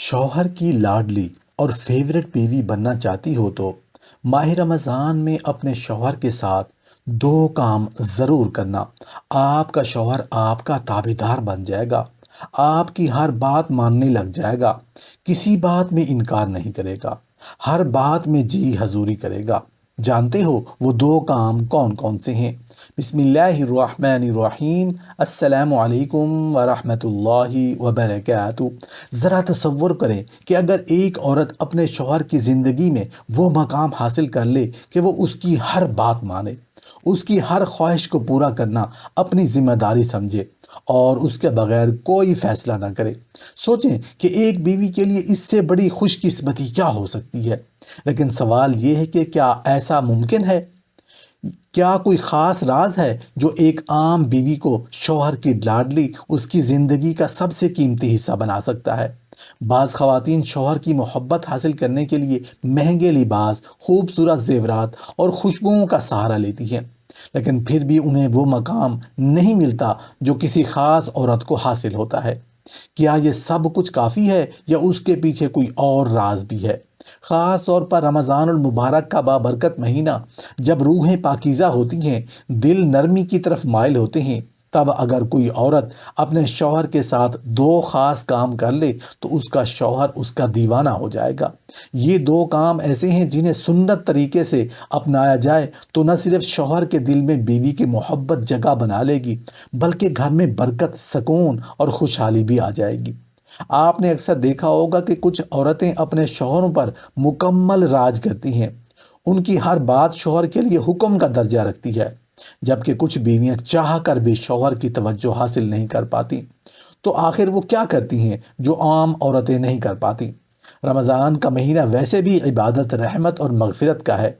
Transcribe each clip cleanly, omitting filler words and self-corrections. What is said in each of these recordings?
شوہر کی لاڈلی اور فیورٹ بیوی بننا چاہتی ہو تو ماہ رمضان میں اپنے شوہر کے ساتھ دو کام ضرور کرنا۔ آپ کا شوہر آپ کا تابعدار بن جائے گا، آپ کی ہر بات ماننے لگ جائے گا، کسی بات میں انکار نہیں کرے گا، ہر بات میں جی حضوری کرے گا۔ جانتے ہو وہ دو کام کون کون سے ہیں؟ بسم اللہ الرحمن الرحیم۔ السلام علیکم ورحمۃ اللہ وبرکاتہ۔ ذرا تصور کریں کہ اگر ایک عورت اپنے شوہر کی زندگی میں وہ مقام حاصل کر لے کہ وہ اس کی ہر بات مانے، اس کی ہر خواہش کو پورا کرنا اپنی ذمہ داری سمجھے اور اس کے بغیر کوئی فیصلہ نہ کرے۔ سوچیں کہ ایک بیوی کے لیے اس سے بڑی خوش قسمتی کیا ہو سکتی ہے؟ لیکن سوال یہ ہے کہ کیا ایسا ممکن ہے؟ کیا کوئی خاص راز ہے جو ایک عام بیوی کو شوہر کی لاڈلی، اس کی زندگی کا سب سے قیمتی حصہ بنا سکتا ہے؟ بعض خواتین شوہر کی محبت حاصل کرنے کے لیے مہنگے لباس، خوبصورت زیورات اور خوشبوؤں کا سہارا لیتی ہیں، لیکن پھر بھی انہیں وہ مقام نہیں ملتا جو کسی خاص عورت کو حاصل ہوتا ہے۔ کیا یہ سب کچھ کافی ہے یا اس کے پیچھے کوئی اور راز بھی ہے؟ خاص طور پر رمضان المبارک کا بابرکت مہینہ، جب روحیں پاکیزہ ہوتی ہیں، دل نرمی کی طرف مائل ہوتے ہیں، تب اگر کوئی عورت اپنے شوہر کے ساتھ دو خاص کام کر لے تو اس کا شوہر اس کا دیوانہ ہو جائے گا۔ یہ دو کام ایسے ہیں جنہیں سنت طریقے سے اپنایا جائے تو نہ صرف شوہر کے دل میں بیوی کی محبت جگہ بنا لے گی، بلکہ گھر میں برکت، سکون اور خوشحالی بھی آ جائے گی۔ آپ نے اکثر دیکھا ہوگا کہ کچھ عورتیں اپنے شوہروں پر مکمل راج کرتی ہیں، ان کی ہر بات شوہر کے لیے حکم کا درجہ رکھتی ہے، جبکہ کچھ بیویاں چاہ کر بھی شوہر کی توجہ حاصل نہیں کر پاتی۔ تو آخر وہ کیا کرتی ہیں جو عام عورتیں نہیں کر پاتی؟ رمضان کا مہینہ ویسے بھی عبادت، رحمت اور مغفرت کا ہے،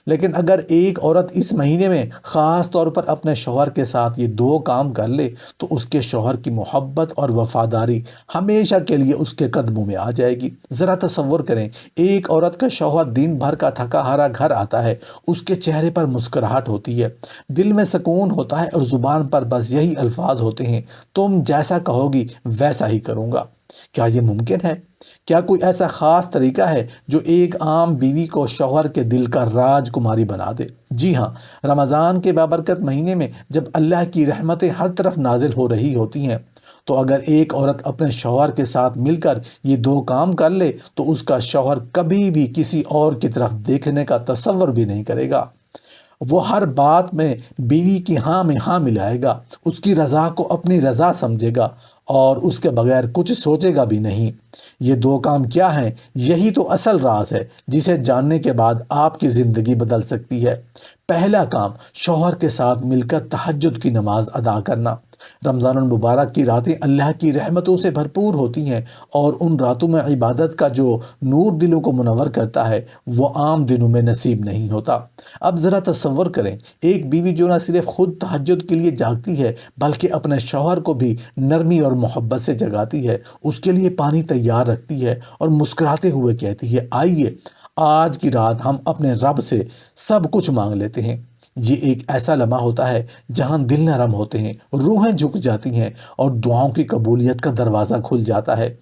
لیکن اگر ایک عورت اس مہینے میں خاص طور پر اپنے شوہر کے ساتھ یہ دو کام کر لے تو اس کے شوہر کی محبت اور وفاداری ہمیشہ کے لیے اس کے قدموں میں آ جائے گی۔ ذرا تصور کریں، ایک عورت کا شوہر دن بھر کا تھکا ہارا گھر آتا ہے، اس کے چہرے پر مسکراہٹ ہوتی ہے، دل میں سکون ہوتا ہے اور زبان پر بس یہی الفاظ ہوتے ہیں: تم جیسا کہو گی ویسا ہی کروں گا۔ کیا یہ ممکن ہے؟ کیا کوئی ایسا خاص طریقہ ہے جو ایک عام بیوی کو شوہر کے دل کا راج کماری بنا دے؟ جی ہاں، رمضان کے بابرکت مہینے میں جب اللہ کی رحمتیں ہر طرف نازل ہو رہی ہوتی ہیں، تو اگر ایک عورت اپنے شوہر کے ساتھ مل کر یہ دو کام کر لے تو اس کا شوہر کبھی بھی کسی اور کی طرف دیکھنے کا تصور بھی نہیں کرے گا۔ وہ ہر بات میں بیوی کی ہاں میں ہاں ملائے گا، اس کی رضا کو اپنی رضا سمجھے گا اور اس کے بغیر کچھ سوچے گا بھی نہیں۔ یہ دو کام کیا ہیں؟ یہی تو اصل راز ہے جسے جاننے کے بعد آپ کی زندگی بدل سکتی ہے۔ پہلا کام، شوہر کے ساتھ مل کر تہجد کی نماز ادا کرنا۔ رمضان المبارک کی راتیں اللہ کی رحمتوں سے بھرپور ہوتی ہیں، اور ان راتوں میں عبادت کا جو نور دلوں کو منور کرتا ہے وہ عام دنوں میں نصیب نہیں ہوتا۔ اب ذرا تصور کریں، ایک بیوی جو نہ صرف خود تہجد کے لیے جاگتی ہے بلکہ اپنے شوہر کو بھی نرمی اور محبت سے جگاتی ہے، اس کے لیے پانی تیار رکھتی ہے اور مسکراتے ہوئے کہتی ہے: آئیے آج کی رات ہم اپنے رب سے سب کچھ مانگ لیتے ہیں۔ یہ ایک ایسا لمحہ ہوتا ہے جہاں دل نرم ہوتے ہیں، روحیں جھک جاتی ہیں اور دعاؤں کی قبولیت کا دروازہ کھل جاتا ہے۔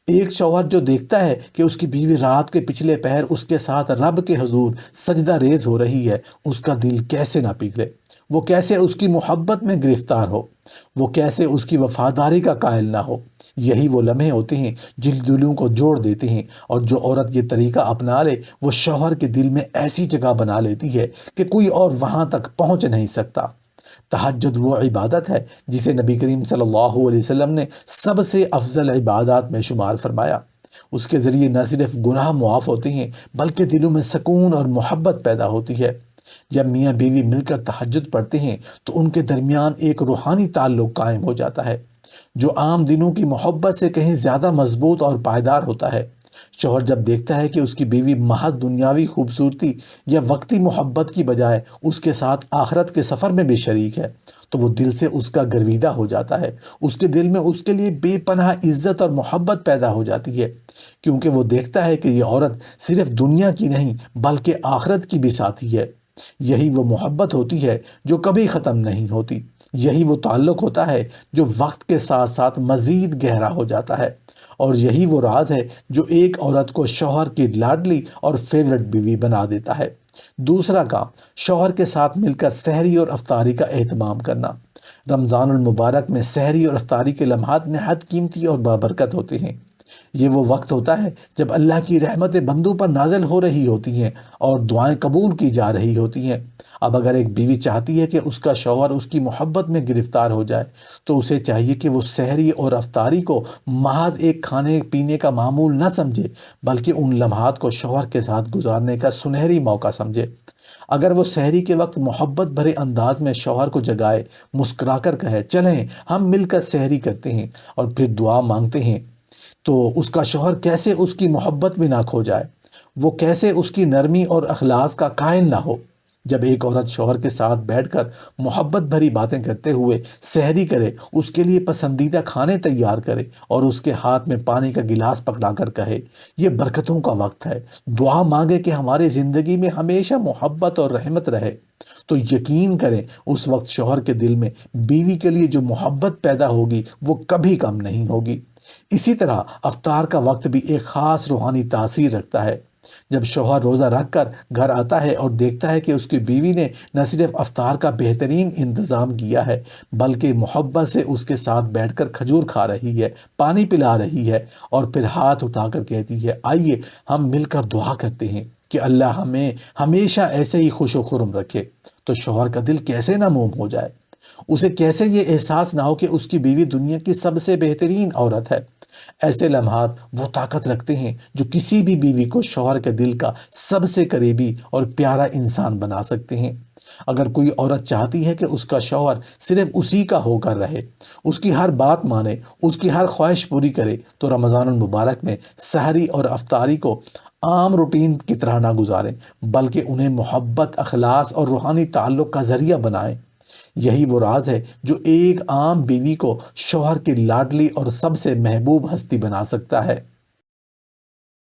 ایک شوہر جو دیکھتا ہے کہ اس کی بیوی رات کے پچھلے پہر اس کے ساتھ رب کے حضور سجدہ ریز ہو رہی ہے، اس کا دل کیسے نہ پگھلے؟ وہ کیسے اس کی محبت میں گرفتار ہو؟ وہ کیسے اس کی وفاداری کا قائل نہ ہو؟ یہی وہ لمحے ہوتے ہیں جن دلوں کو جوڑ دیتے ہیں، اور جو عورت یہ طریقہ اپنا لے وہ شوہر کے دل میں ایسی جگہ بنا لیتی ہے کہ کوئی اور وہاں تک پہنچ نہیں سکتا۔ تہجد وہ عبادت ہے جسے نبی کریم صلی اللہ علیہ وسلم نے سب سے افضل عبادات میں شمار فرمایا۔ اس کے ذریعے نہ صرف گناہ معاف ہوتے ہیں بلکہ دلوں میں سکون اور محبت پیدا ہوتی ہے۔ جب میاں بیوی مل کر تہجد پڑھتے ہیں تو ان کے درمیان ایک روحانی تعلق قائم ہو جاتا ہے جو عام دنوں کی محبت سے کہیں زیادہ مضبوط اور پائیدار ہوتا ہے۔ شوہر جب دیکھتا ہے کہ اس کی بیوی محض دنیاوی خوبصورتی یا وقتی محبت کی بجائے اس کے ساتھ آخرت کے سفر میں بھی شریک ہے تو وہ دل سے اس کا گرویدہ ہو جاتا ہے، اس کے دل میں اس کے لیے بے پناہ عزت اور محبت پیدا ہو جاتی ہے، کیونکہ وہ دیکھتا ہے کہ یہ عورت صرف دنیا کی نہیں بلکہ آخرت کی بھی ساتھی ہے۔ یہی وہ محبت ہوتی ہے جو کبھی ختم نہیں ہوتی، یہی وہ تعلق ہوتا ہے جو وقت کے ساتھ ساتھ مزید گہرا ہو جاتا ہے، اور یہی وہ راز ہے جو ایک عورت کو شوہر کی لاڈلی اور فیورٹ بیوی بنا دیتا ہے۔ دوسرا کام، شوہر کے ساتھ مل کر سحری اور افطاری کا اہتمام کرنا۔ رمضان المبارک میں سحری اور افطاری کے لمحات نہایت قیمتی اور بابرکت ہوتے ہیں۔ یہ وہ وقت ہوتا ہے جب اللہ کی رحمتیں بندوں پر نازل ہو رہی ہوتی ہیں اور دعائیں قبول کی جا رہی ہوتی ہیں۔ اب اگر ایک بیوی چاہتی ہے کہ اس کا شوہر اس کی محبت میں گرفتار ہو جائے تو اسے چاہیے کہ وہ سحری اور افطاری کو محض ایک کھانے پینے کا معمول نہ سمجھے، بلکہ ان لمحات کو شوہر کے ساتھ گزارنے کا سنہری موقع سمجھے۔ اگر وہ سحری کے وقت محبت بھرے انداز میں شوہر کو جگائے، مسکرا کر کہے چلیں ہم مل کر سحری کرتے ہیں، اور پھر دعا مانگتے ہیں، تو اس کا شوہر کیسے اس کی محبت میں نہ کھو جائے، وہ کیسے اس کی نرمی اور اخلاص کا قائل نہ ہو۔ جب ایک عورت شوہر کے ساتھ بیٹھ کر محبت بھری باتیں کرتے ہوئے سحری کرے، اس کے لیے پسندیدہ کھانے تیار کرے اور اس کے ہاتھ میں پانی کا گلاس پکڑا کر کہے یہ برکتوں کا وقت ہے، دعا مانگے کہ ہماری زندگی میں ہمیشہ محبت اور رحمت رہے، تو یقین کریں اس وقت شوہر کے دل میں بیوی کے لیے جو محبت پیدا ہوگی وہ کبھی کم نہیں ہوگی۔ اسی طرح افطار کا وقت بھی ایک خاص روحانی تاثیر رکھتا ہے۔ جب شوہر روزہ رکھ کر گھر آتا ہے اور دیکھتا ہے کہ اس کی بیوی نے نہ صرف افطار کا بہترین انتظام کیا ہے بلکہ محبت سے اس کے ساتھ بیٹھ کر کھجور کھا رہی ہے، پانی پلا رہی ہے اور پھر ہاتھ اٹھا کر کہتی ہے آئیے ہم مل کر دعا کرتے ہیں کہ اللہ ہمیں ہمیشہ ایسے ہی خوش و خرم رکھے، تو شوہر کا دل کیسے نہ موم ہو جائے، اسے کیسے یہ احساس نہ ہو کہ اس کی بیوی دنیا کی سب سے بہترین عورت ہے۔ ایسے لمحات وہ طاقت رکھتے ہیں جو کسی بھی بیوی کو شوہر کے دل کا سب سے قریبی اور پیارا انسان بنا سکتے ہیں۔ اگر کوئی عورت چاہتی ہے کہ اس کا شوہر صرف اسی کا ہو کر رہے، اس کی ہر بات مانے، اس کی ہر خواہش پوری کرے، تو رمضان المبارک میں سحری اور افطاری کو عام روٹین کی طرح نہ گزاریں بلکہ انہیں محبت، اخلاص اور روحانی تعلق کا ذریعہ بنائیں۔ یہی وہ راز ہے جو ایک عام بیوی کو شوہر کی لاڈلی اور سب سے محبوب ہستی بنا سکتا ہے۔